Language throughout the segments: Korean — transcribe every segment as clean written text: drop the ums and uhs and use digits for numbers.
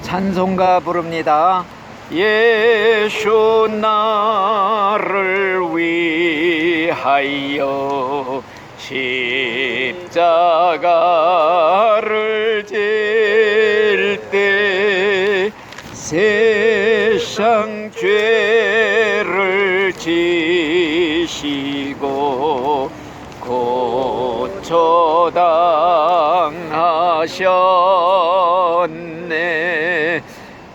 찬송가 부릅니다. 예수 나를 위하여 십자가를 질 때 세상 죄를 지시고 고쳐당하셨네.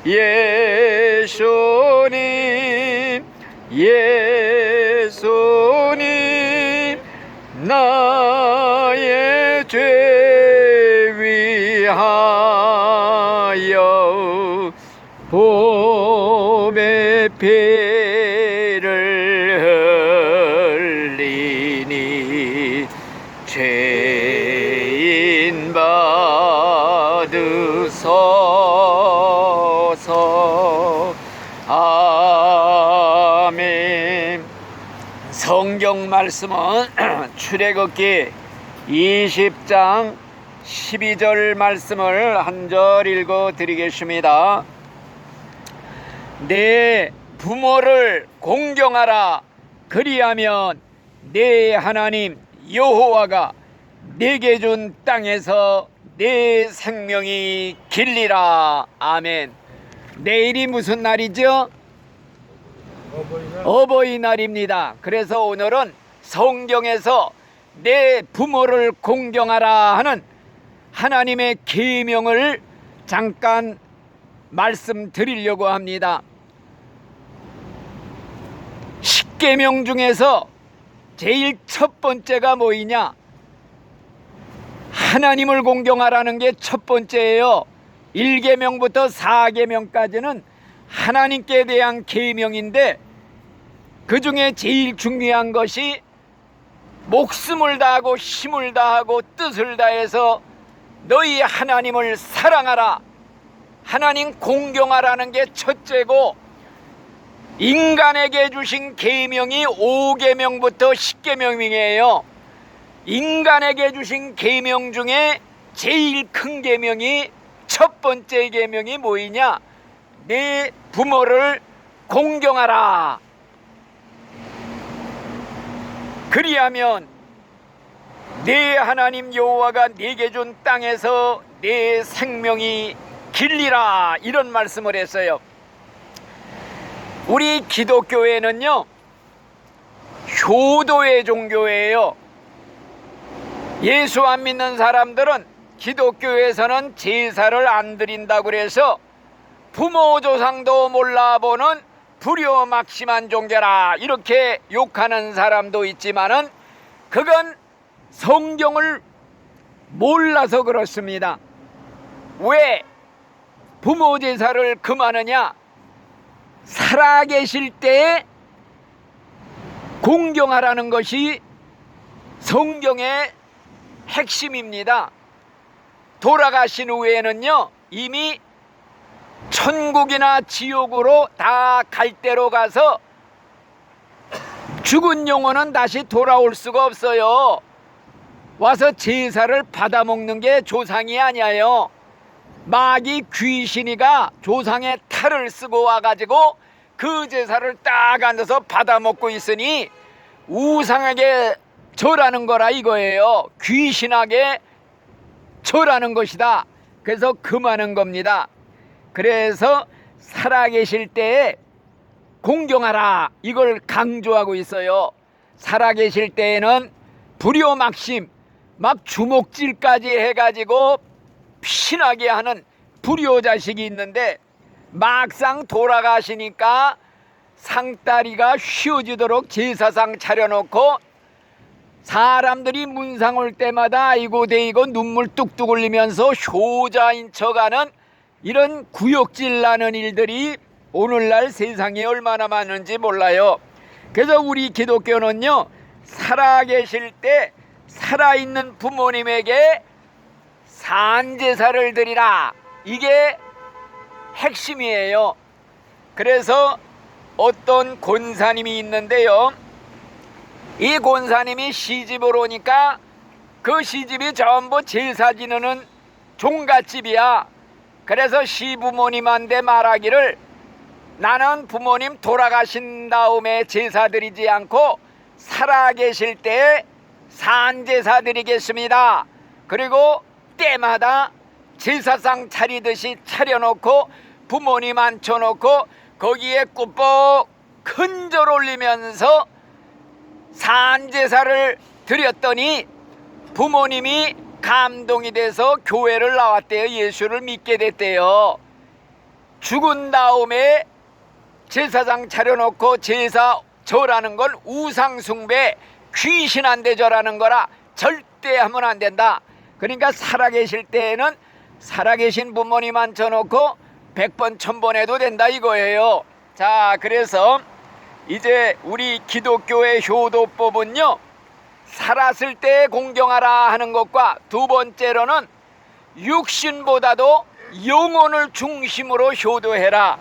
예수님 예수님 나의 죄 위하여 봄의 피를 흘리니 죄인 받으소서. 아멘. 성경 말씀은 출애굽기 20장 12절 말씀을 한 절 읽어 드리겠습니다. 내 부모를 공경하라. 그리하면 내 하나님 여호와가 내게 준 땅에서 내 생명이 길리라. 아멘. 내일이 무슨 날이죠? 어버이날입니다. 그래서 오늘은 성경에서 내 부모를 공경하라 하는 하나님의 계명을 잠깐 말씀드리려고 합니다. 10계명 중에서 제일 첫 번째가 뭐이냐? 하나님을 공경하라는 게 첫 번째예요. 1계명부터 4계명까지는 하나님께 대한 계명인데 그 중에 제일 중요한 것이 목숨을 다하고 힘을 다하고 뜻을 다해서 너희 하나님을 사랑하라. 하나님 공경하라는 게 첫째고, 인간에게 주신 계명이 5계명부터 10계명이에요. 인간에게 주신 계명 중에 제일 큰 계명이 첫 번째 계명이 뭐이냐? 내 부모를 공경하라. 그리하면 내 하나님 여호와가 네게 준 땅에서 내 생명이 길리라. 이런 말씀을 했어요. 우리 기독교회는요, 효도의 종교예요. 예수 안 믿는 사람들은 기독교에서는 제사를 안 드린다고 그래서 부모 조상도 몰라보는 불효막심한 종교라 이렇게 욕하는 사람도 있지만은 그건 성경을 몰라서 그렇습니다. 왜 부모 제사를 금하느냐? 살아계실 때에 공경하라는 것이 성경의 핵심입니다. 돌아가신 후에는요, 이미 천국이나 지옥으로 다 갈대로 가서 죽은 영혼은 다시 돌아올 수가 없어요. 와서 제사를 받아먹는 게 조상이 아니에요. 마귀 귀신이가 조상의 탈을 쓰고 와가지고 그 제사를 딱 앉아서 받아먹고 있으니 우상에게 절하는 거라 이거예요. 귀신에게 절하는 것이다. 그래서 금하는 겁니다. 그래서 살아계실 때에 공경하라 이걸 강조하고 있어요. 살아계실 때에는 불효막심, 막 주먹질까지 해가지고 피나게 하는 불효자식이 있는데 막상 돌아가시니까 상다리가 휘어지도록 제사상 차려놓고 사람들이 문상 올 때마다 아이고 대이고 눈물 뚝뚝 흘리면서 효자인 척하는 이런 구역질 나는 일들이 오늘날 세상에 얼마나 많은지 몰라요. 그래서 우리 기독교는요, 살아계실 때 살아있는 부모님에게 산제사를 드리라. 이게 핵심이에요. 그래서 어떤 권사님이 있는데요, 이 권사님이 시집을 오니까 그 시집이 전부 제사 지내는 종갓집이야. 그래서 시부모님한테 말하기를 나는 부모님 돌아가신 다음에 제사 드리지 않고 살아계실 때에 산제사 드리겠습니다. 그리고 때마다 제사상 차리듯이 차려놓고 부모님 앉혀놓고 거기에 꾸벅 큰 절 올리면서 산제사를 드렸더니 부모님이 감동이 돼서 교회를 나왔대요. 예수를 믿게 됐대요. 죽은 다음에 제사장 차려놓고 제사 절하는 건 우상숭배, 귀신한테 절하는 거라 절대 하면 안 된다. 그러니까 살아계실 때에는 살아계신 부모님 앉혀놓고 100번 1000번 해도 된다 이거예요. 자, 그래서 이제 우리 기독교의 효도법은요, 살았을 때 공경하라 하는 것과 두 번째로는 육신보다도 영혼을 중심으로 효도해라.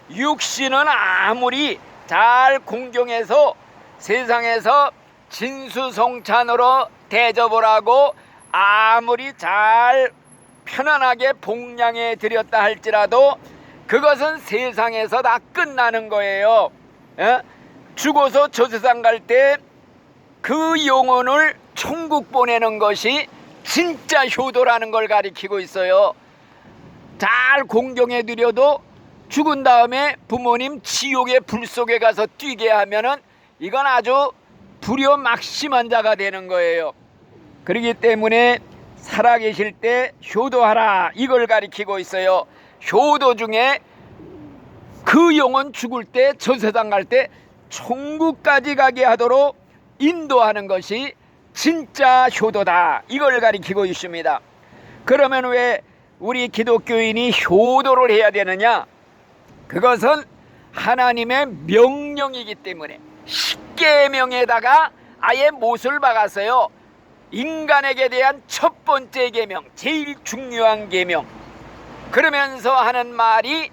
육신은 아무리 잘 공경해서 세상에서 진수성찬으로 대접을 하고 아무리 잘 편안하게 봉양해 드렸다 할지라도 그것은 세상에서 다 끝나는 거예요. 죽어서 저 세상 갈 때 그 영혼을 천국 보내는 것이 진짜 효도라는 걸 가리키고 있어요. 잘 공경해 드려도 죽은 다음에 부모님 지옥의 불 속에 가서 뛰게 하면은 이건 아주 불효막심한 자가 되는 거예요. 그렇기 때문에 살아계실 때 효도하라 이걸 가리키고 있어요. 효도 중에 그 영혼 죽을 때 저 세상 갈 때 천국까지 가게 하도록 인도하는 것이 진짜 효도다 이걸 가리키고 있습니다. 그러면 왜 우리 기독교인이 효도를 해야 되느냐? 그것은 하나님의 명령이기 때문에 십계명에다가 아예 못을 박았어요. 인간에게 대한 첫 번째 계명, 제일 중요한 계명. 그러면서 하는 말이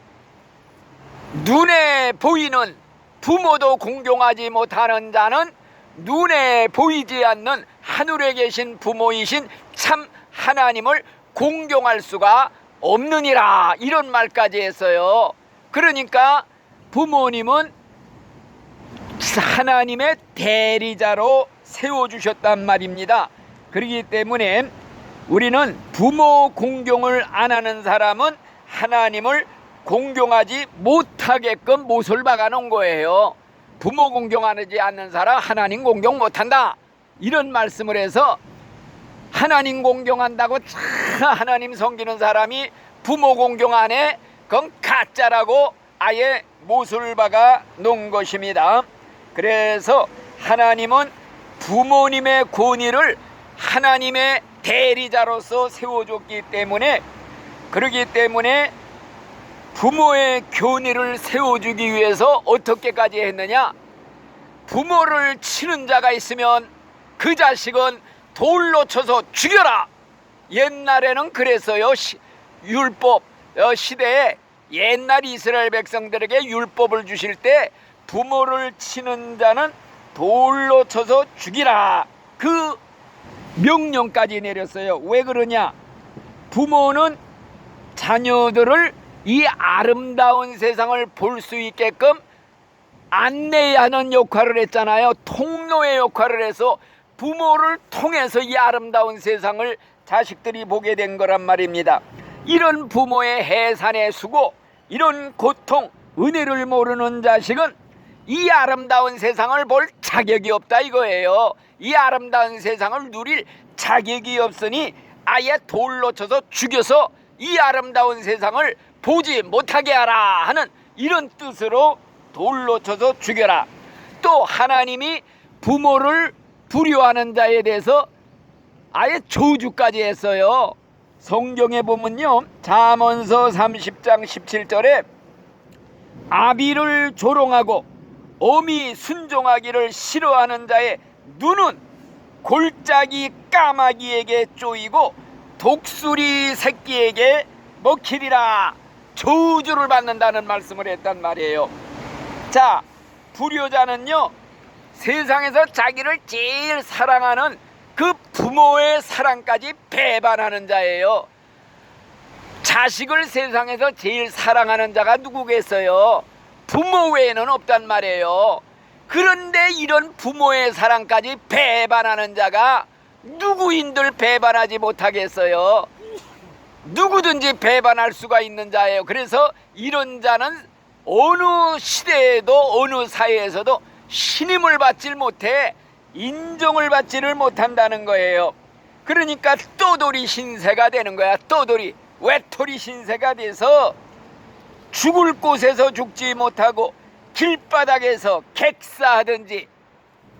눈에 보이는 부모도 공경하지 못하는 자는 눈에 보이지 않는 하늘에 계신 부모이신 참 하나님을 공경할 수가 없느니라 이런 말까지 했어요. 그러니까 부모님은 하나님의 대리자로 세워주셨단 말입니다. 그렇기 때문에 우리는 부모 공경을 안 하는 사람은 하나님을 공경하지 못하게끔 못을 박아 놓은 거예요. 부모 공경하지 않는 사람 하나님 공경 못한다 이런 말씀을 해서 하나님 공경한다고 하나님 섬기는 사람이 부모 공경 안 해? 그건 가짜라고 아예 못을 박아 놓은 것입니다. 그래서 하나님은 부모님의 권위를 하나님의 대리자로서 세워줬기 때문에 그렇기 때문에 부모의 권위를 세워주기 위해서 어떻게까지 했느냐? 부모를 치는 자가 있으면 그 자식은 돌로 쳐서 죽여라. 옛날에는 그랬어요. 율법 시대에 옛날 이스라엘 백성들에게 율법을 주실 때 부모를 치는 자는 돌로 쳐서 죽이라 그 명령까지 내렸어요. 왜 그러냐? 부모는 자녀들을 이 아름다운 세상을 볼 수 있게끔 안내하는 역할을 했잖아요. 통로의 역할을 해서 부모를 통해서 이 아름다운 세상을 자식들이 보게 된 거란 말입니다. 이런 부모의 해산의 수고, 이런 고통, 은혜를 모르는 자식은 이 아름다운 세상을 볼 자격이 없다 이거예요. 이 아름다운 세상을 누릴 자격이 없으니 아예 돌로 쳐서 죽여서 이 아름다운 세상을 보지 못하게 하라 하는 이런 뜻으로 돌로 쳐서 죽여라. 또 하나님이 부모를 불효하는 자에 대해서 아예 저주까지 했어요. 성경에 보면요, 잠언서 30장 17절에 아비를 조롱하고 어미 순종하기를 싫어하는 자의 눈은 골짜기 까마귀에게 쪼이고 독수리 새끼에게 먹히리라. 저주를 받는다는 말씀을 했단 말이에요. 자, 불효자는요, 세상에서 자기를 제일 사랑하는 그 부모의 사랑까지 배반하는 자예요. 자식을 세상에서 제일 사랑하는 자가 누구겠어요? 부모 외에는 없단 말이에요. 그런데 이런 부모의 사랑까지 배반하는 자가 누구인들 배반하지 못하겠어요? 누구든지 배반할 수가 있는 자예요. 그래서 이런 자는 어느 시대에도 어느 사회에서도 신임을 받질 못해 인정을 받지를 못한다는 거예요. 그러니까 떠돌이 신세가 되는 거야. 떠돌이 외톨이 신세가 돼서 죽을 곳에서 죽지 못하고 길바닥에서 객사하든지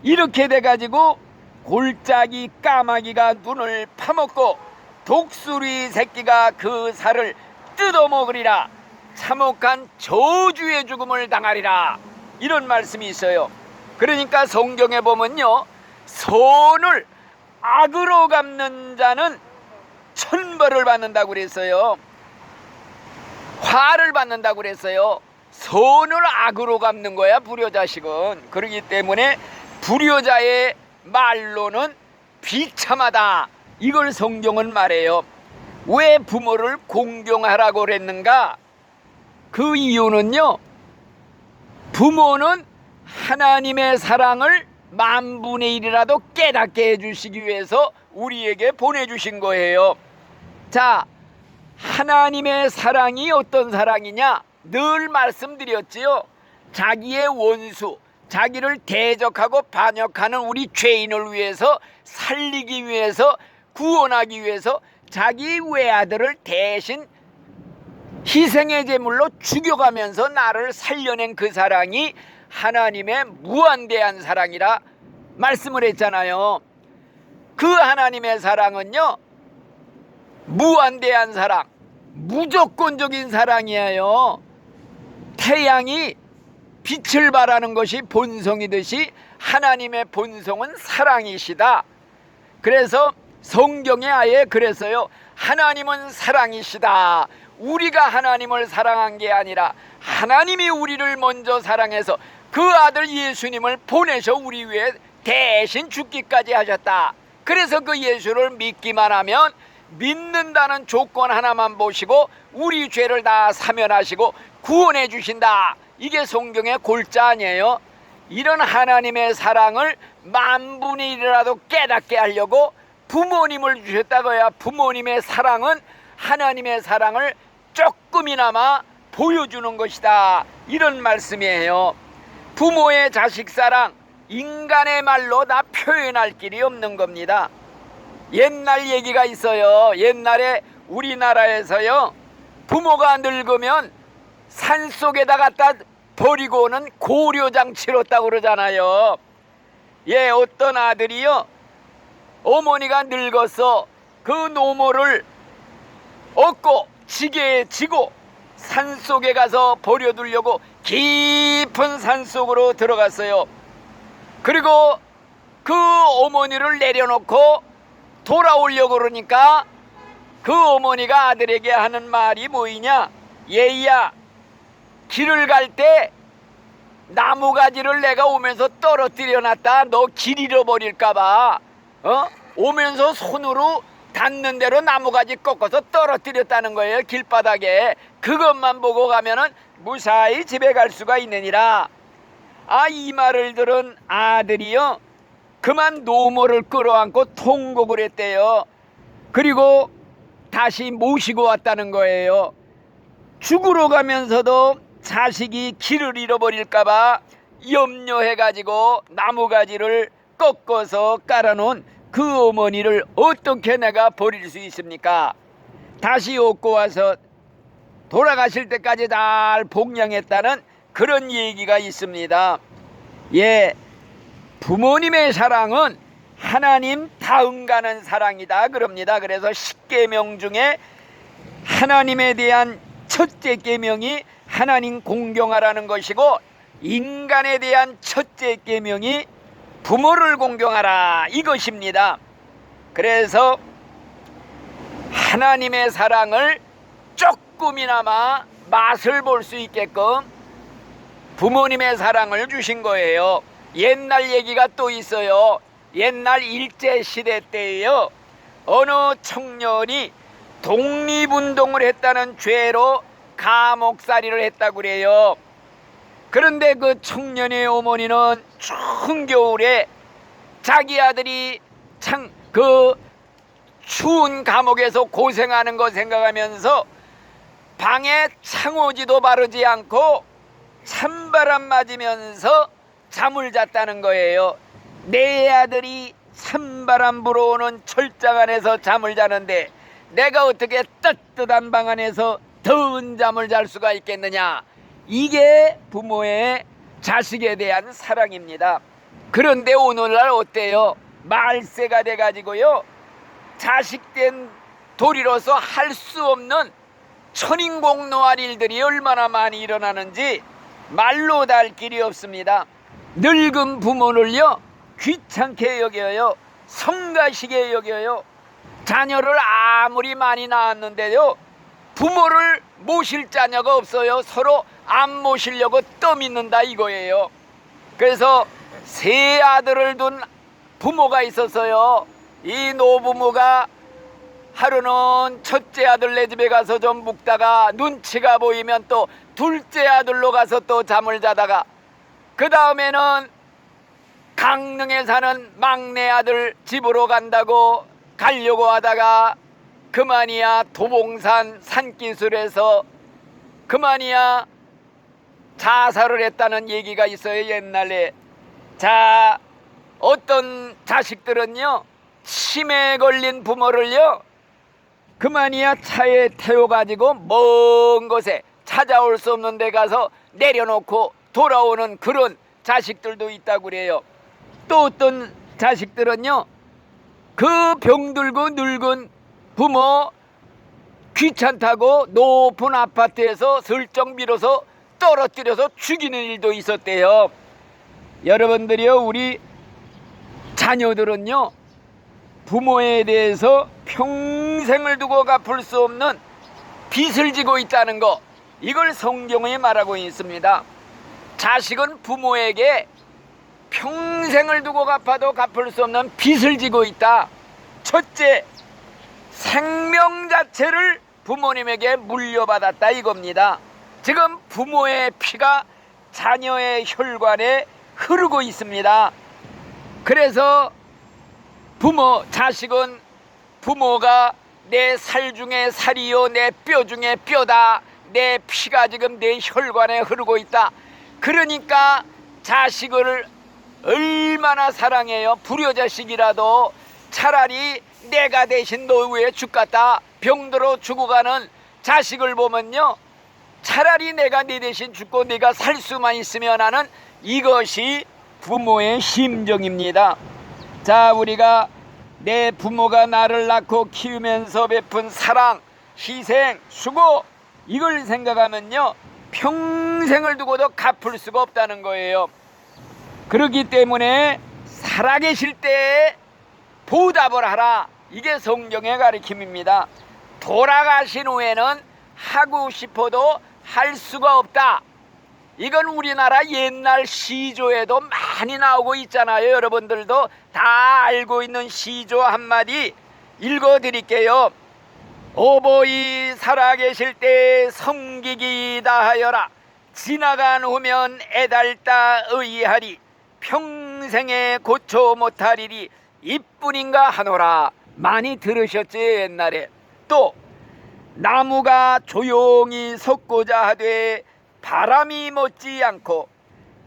이렇게 돼가지고 골짜기 까마귀가 눈을 파먹고 독수리 새끼가 그 살을 뜯어먹으리라. 참혹한 저주의 죽음을 당하리라. 이런 말씀이 있어요. 그러니까 성경에 보면요, 선을 악으로 갚는 자는 천벌을 받는다고 그랬어요. 화를 받는다고 그랬어요. 선을 악으로 갚는 거야, 불효자식은. 그렇기 때문에 불효자의 말로는 비참하다, 이걸 성경은 말해요. 왜 부모를 공경하라고 그랬는가? 그 이유는요, 부모는 하나님의 사랑을 만분의 1이라도 깨닫게 해주시기 위해서 우리에게 보내주신 거예요. 자, 하나님의 사랑이 어떤 사랑이냐? 늘 말씀드렸지요. 자기의 원수, 자기를 대적하고 반역하는 우리 죄인을 위해서, 살리기 위해서, 구원하기 위해서 자기 외아들을 대신 희생의 제물로 죽여가면서 나를 살려낸 그 사랑이 하나님의 무한대한 사랑이라 말씀을 했잖아요. 그 하나님의 사랑은요, 무한대한 사랑, 무조건적인 사랑이에요. 태양이 빛을 발하는 것이 본성이듯이 하나님의 본성은 사랑이시다. 그래서 성경에 아예 그랬어요. 하나님은 사랑이시다. 우리가 하나님을 사랑한 게 아니라 하나님이 우리를 먼저 사랑해서 그 아들 예수님을 보내셔 우리 위해 대신 죽기까지 하셨다. 그래서 그 예수를 믿기만 하면 믿는다는 조건 하나만 보시고 우리 죄를 다 사면하시고 구원해 주신다. 이게 성경의 골자 아니에요? 이런 하나님의 사랑을 만분의 1이라도 깨닫게 하려고 부모님을 주셨다고야. 부모님의 사랑은 하나님의 사랑을 조금이나마 보여주는 것이다. 이런 말씀이에요. 부모의 자식 사랑, 인간의 말로 다 표현할 길이 없는 겁니다. 옛날 얘기가 있어요. 옛날에 우리나라에서요, 부모가 늙으면 산속에다 갖다 버리고는 고려장 치렀다고 그러잖아요. 예, 어떤 아들이요, 어머니가 늙어서 그 노모를 얻고 지게에 지고 산속에 가서 버려두려고 깊은 산속으로 들어갔어요. 그리고 그 어머니를 내려놓고 돌아오려고 그러니까 그 어머니가 아들에게 하는 말이 뭐이냐? 얘야, 길을 갈 때 나무가지를 내가 오면서 떨어뜨려 놨다. 너 길 잃어버릴까봐 오면서 손으로 닿는 대로 나무가지 꺾어서 떨어뜨렸다는 거예요. 길바닥에. 그것만 보고 가면은 무사히 집에 갈 수가 있느니라. 이 말을 들은 아들이요, 그만 노모를 끌어안고 통곡을 했대요. 그리고 다시 모시고 왔다는 거예요. 죽으러 가면서도 자식이 길을 잃어버릴까봐 염려해가지고 나무가지를 꺾어서 깔아놓은 그 어머니를 어떻게 내가 버릴 수 있습니까? 다시 얻고 와서 돌아가실 때까지 잘 복양했다는 그런 얘기가 있습니다. 예, 부모님의 사랑은 하나님 다음 가는 사랑이다 그럽니다. 그래서 10계명 중에 하나님에 대한 첫째 계명이 하나님 공경하라는 것이고, 인간에 대한 첫째 계명이 부모를 공경하라, 이것입니다. 그래서 하나님의 사랑을 조금이나마 맛을 볼 수 있게끔 부모님의 사랑을 주신 거예요. 옛날 얘기가 또 있어요. 옛날 일제시대 때에요, 어느 청년이 독립운동을 했다는 죄로 감옥살이를 했다고 그래요. 그런데 그 청년의 어머니는 추운 겨울에 자기 아들이 그 추운 감옥에서 고생하는 거 생각하면서 방에 창호지도 바르지 않고 찬바람 맞으면서 잠을 잤다는 거예요. 내 아들이 찬바람 불어오는 철장 안에서 잠을 자는데 내가 어떻게 따뜻한 방 안에서 더운 잠을 잘 수가 있겠느냐. 이게 부모의 자식에 대한 사랑입니다. 그런데 오늘날 어때요? 말세가 돼가지고요, 자식된 도리로서 할 수 없는 천인공노할 일들이 얼마나 많이 일어나는지 말로 다 할 길이 없습니다. 늙은 부모를요 귀찮게 여겨요. 성가시게 여겨요. 자녀를 아무리 많이 낳았는데요, 부모를 모실 자녀가 없어요. 서로 안 모시려고 떠밀는다 이거예요. 그래서 세 아들을 둔 부모가 있었어요. 이 노부모가 하루는 첫째 아들 네 집에 가서 좀 묵다가 눈치가 보이면 또 둘째 아들로 가서 또 잠을 자다가, 그 다음에는 강릉에 사는 막내 아들 집으로 간다고 가려고 하다가 그만이야 도봉산 산기슭에서 그만이야 자살을 했다는 얘기가 있어요, 옛날에. 자, 어떤 자식들은요, 치매에 걸린 부모를요 그만이야 차에 태워가지고 먼 곳에 찾아올 수 없는 데 가서 내려놓고 돌아오는 그런 자식들도 있다고 그래요. 또 어떤 자식들은요, 그 병들고 늙은 부모 귀찮다고 높은 아파트에서 슬쩍 밀어서 떨어뜨려서 죽이는 일도 있었대요. 여러분들이요, 우리 자녀들은요 부모에 대해서 평생을 두고 갚을 수 없는 빚을 지고 있다는 거, 이걸 성경에 말하고 있습니다. 자식은 부모에게 평생을 두고 갚아도 갚을 수 없는 빚을 지고 있다. 첫째, 생명 자체를 부모님에게 물려받았다 이겁니다. 지금 부모의 피가 자녀의 혈관에 흐르고 있습니다. 그래서 자식은 부모가 내 살 중에 살이요 내 뼈 중에 뼈다, 내 피가 지금 내 혈관에 흐르고 있다. 그러니까 자식을 얼마나 사랑해요. 불효자식이라도 차라리 내가 대신 노후에 죽겠다, 병들어 죽어가는 자식을 보면요, 차라리 내가 네 대신 죽고 네가 살 수만 있으면 하는, 이것이 부모의 심정입니다. 자, 우리가 내 부모가 나를 낳고 키우면서 베푼 사랑, 희생, 수고, 이걸 생각하면요 평생을 두고도 갚을 수가 없다는 거예요. 그렇기 때문에 살아계실 때에 보답을 하라, 이게 성경의 가르침입니다. 돌아가신 후에는 하고 싶어도 할 수가 없다. 이건 우리나라 옛날 시조에도 많이 나오고 있잖아요. 여러분들도 다 알고 있는 시조 한마디 읽어드릴게요. 오보이 살아계실 때 섬기기 다하여라. 지나간 후면 애달다 의하리. 평생에 고쳐 못하리리. 이뿐인가 하노라. 많이 들으셨지 옛날에. 또 나무가 조용히 섰고자 하되 바람이 멎지 않고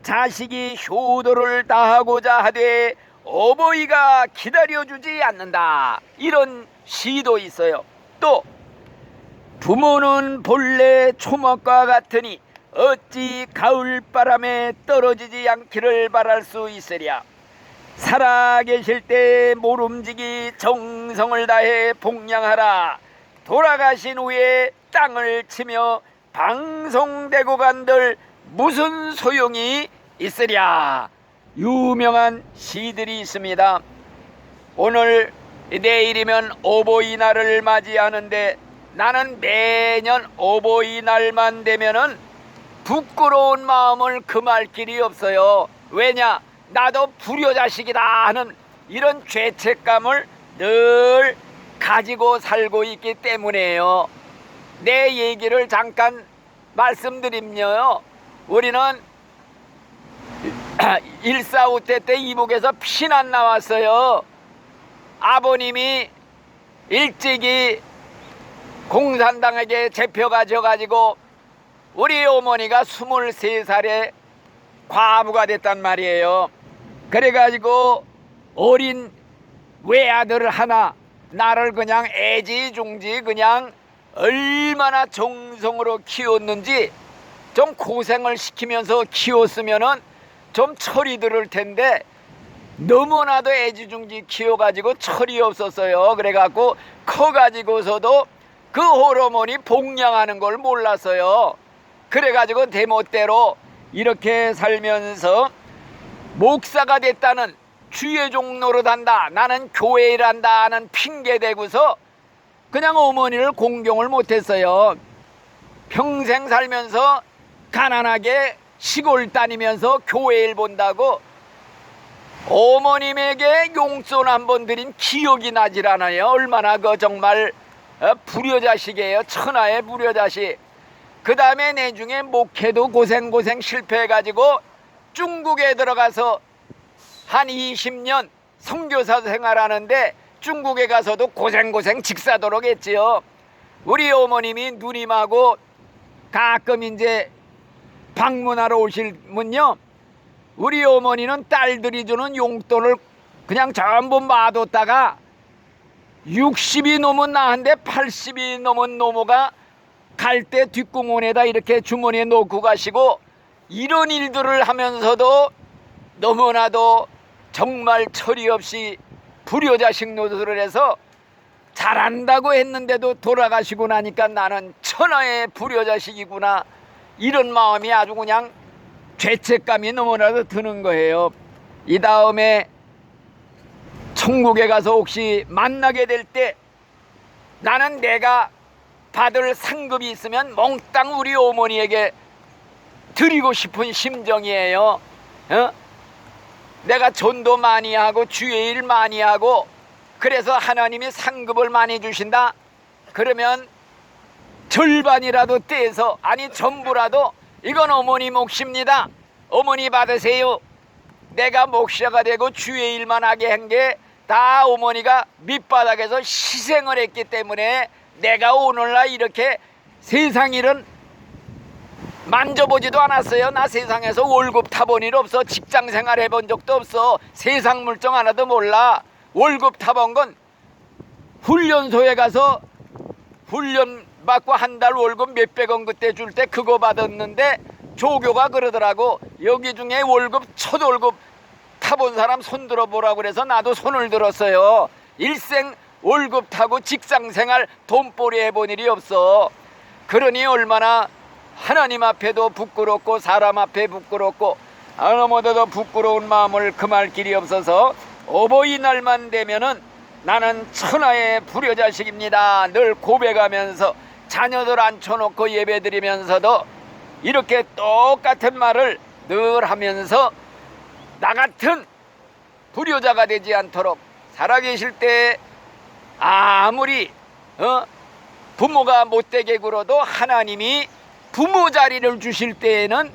자식이 효도를 다하고자 하되 어버이가 기다려주지 않는다. 이런 시도 있어요. 또 부모는 본래 초목과 같으니 어찌 가을바람에 떨어지지 않기를 바랄 수 있으랴. 살아계실 때 모름지기 정성을 다해 복양하라. 돌아가신 후에 땅을 치며 방송되고 간들 무슨 소용이 있으랴. 유명한 시들이 있습니다. 오늘 내일이면 어버이날을 맞이하는데 나는 매년 어버이날만 되면은 부끄러운 마음을 금할 길이 없어요. 왜냐? 나도 불효자식이다 하는 이런 죄책감을 늘 가지고 살고 있기 때문에요. 내 얘기를 잠깐 말씀드리면요, 우리는 1.4.5태 때 이북에서 피난 나왔어요. 아버님이 일찍이 공산당에게 잡혀가 져가지고 우리 어머니가 23살에 과부가 됐단 말이에요. 그래가지고 어린 외아들 하나, 나를 그냥 애지중지 그냥 얼마나 정성으로 키웠는지, 좀 고생을 시키면서 키웠으면은 좀 철이 들을 텐데 너무나도 애지중지 키워가지고 철이 없었어요. 그래갖고 커가지고서도 그 호르몬이 복양하는 걸 몰랐어요. 그래가지고 대멋대로 이렇게 살면서 목사가 됐다는, 주의 종로로 단다, 나는 교회 일한다 하는 핑계 대고서 그냥 어머니를 공경을 못했어요. 평생 살면서 가난하게 시골 다니면서 교회 일 본다고 어머님에게 용돈 한 번 드린 기억이 나질 않아요. 얼마나 그 정말 불효자식이에요. 천하의 불효자식. 그 다음에 내중에 목회도 고생 실패해가지고 중국에 들어가서 한 20년 선교사 생활하는데 중국에 가서도 고생 직사도록 했지요. 우리 어머님이 누님하고 가끔 이제 방문하러 오시면요, 우리 어머니는 딸들이 주는 용돈을 그냥 전부 놔뒀다가 60이 넘은 나한테 80이 넘은 노모가 갈 때 뒷공원에다 이렇게 주머니에 놓고 가시고, 이런 일들을 하면서도 너무나도 정말 철이 없이 불효자식 노릇을 해서 잘한다고 했는데도 돌아가시고 나니까 나는 천하의 불효자식이구나, 이런 마음이 아주 그냥 죄책감이 너무나도 드는 거예요. 이 다음에 천국에 가서 혹시 만나게 될 때 나는 내가 받을 상급이 있으면 몽땅 우리 어머니에게 드리고 싶은 심정이에요. 내가 전도 많이 하고 주의 일 많이 하고 그래서 하나님이 상급을 많이 주신다 그러면 절반이라도 떼서, 아니 전부라도, 이건 어머니 몫입니다, 어머니 받으세요. 내가 목사가 되고 주의 일만 하게 한 게 다 어머니가 밑바닥에서 희생을 했기 때문에 내가 오늘날 이렇게 세상 일은 만져보지도 않았어요. 나 세상에서 월급 타본 일 없어. 직장 생활 해본 적도 없어. 세상 물정 하나도 몰라. 월급 타본 건 훈련소에 가서 훈련 받고 한 달 월급 몇백 원 그때 줄 때 그거 받았는데, 조교가 그러더라고, 여기 중에 월급 첫 월급 타본 사람 손 들어보라고 그래서 나도 손을 들었어요. 일생 월급 타고 직장생활 돈벌이 해본 일이 없어. 그러니 얼마나 하나님 앞에도 부끄럽고 사람 앞에 부끄럽고 아무데도 부끄러운 마음을 금할 길이 없어서 어버이날만 되면은 나는 천하의 불효자식입니다 늘 고백하면서 자녀들 앉혀놓고 예배드리면서도 이렇게 똑같은 말을 늘 하면서 나 같은 불효자가 되지 않도록 살아계실 때 아무리 부모가 못되게 굴어도 하나님이 부모 자리를 주실 때에는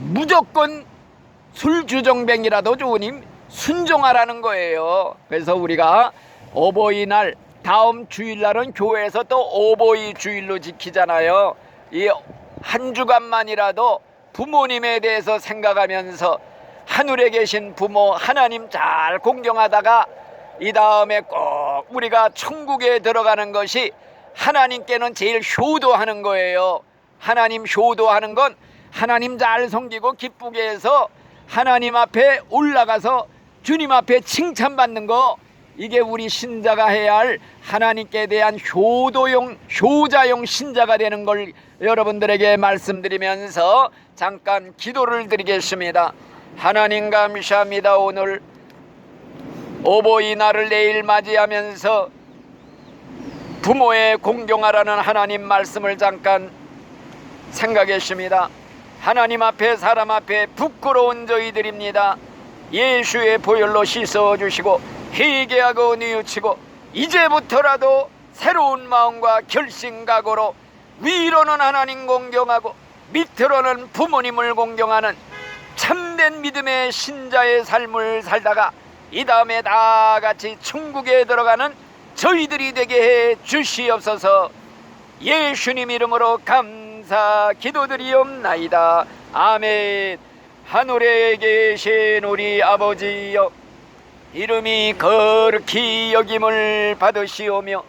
무조건 술주정뱅이라도 좋으니 순종하라는 거예요. 그래서 우리가 어버이날 다음 주일날은 교회에서 또 어버이 주일로 지키잖아요. 이 한 주간만이라도 부모님에 대해서 생각하면서 하늘에 계신 부모 하나님 잘 공경하다가 이 다음에 꼭 우리가 천국에 들어가는 것이 하나님께는 제일 효도하는 거예요. 하나님 효도하는 건 하나님 잘 섬기고 기쁘게 해서 하나님 앞에 올라가서 주님 앞에 칭찬받는 거, 이게 우리 신자가 해야 할 하나님께 대한 효자용 신자가 되는 걸 여러분들에게 말씀드리면서 잠깐 기도를 드리겠습니다. 하나님 감사합니다. 오늘 어버이날을 내일 맞이하면서 부모에 공경하라는 하나님 말씀을 잠깐 생각했습니다. 하나님 앞에 사람 앞에 부끄러운 저희들입니다. 예수의 보혈로 씻어주시고 회개하고 뉘우치고 이제부터라도 새로운 마음과 결심각오로 위로는 하나님 공경하고 밑으로는 부모님을 공경하는 참된 믿음의 신자의 삶을 살다가 이 다음에 다 같이 천국에 들어가는 저희들이 되게 해 주시옵소서. 예수님 이름으로 감사 기도드리옵나이다. 아멘. 하늘에 계신 우리 아버지여, 이름이 거룩히 여김을 받으시오며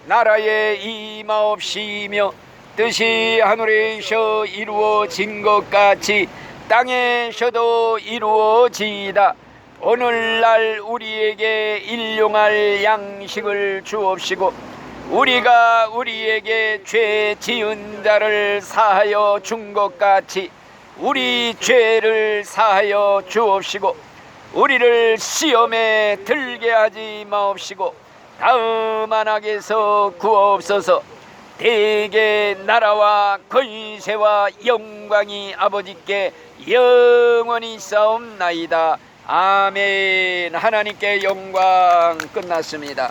나라에 임하옵시며 뜻이 하늘에서 이루어진 것 같이 땅에서도 이루어지이다. 오늘날 우리에게 일용할 양식을 주옵시고 우리가 우리에게 죄 지은 자를 사하여 준 것 같이 우리 죄를 사하여 주옵시고 우리를 시험에 들게 하지 마옵시고 다음 안악에서 구하옵소서. 대개 나라와 권세와 영광이 아버지께 영원히 있사옵나이다. 아멘. 하나님께 영광. 끝났습니다.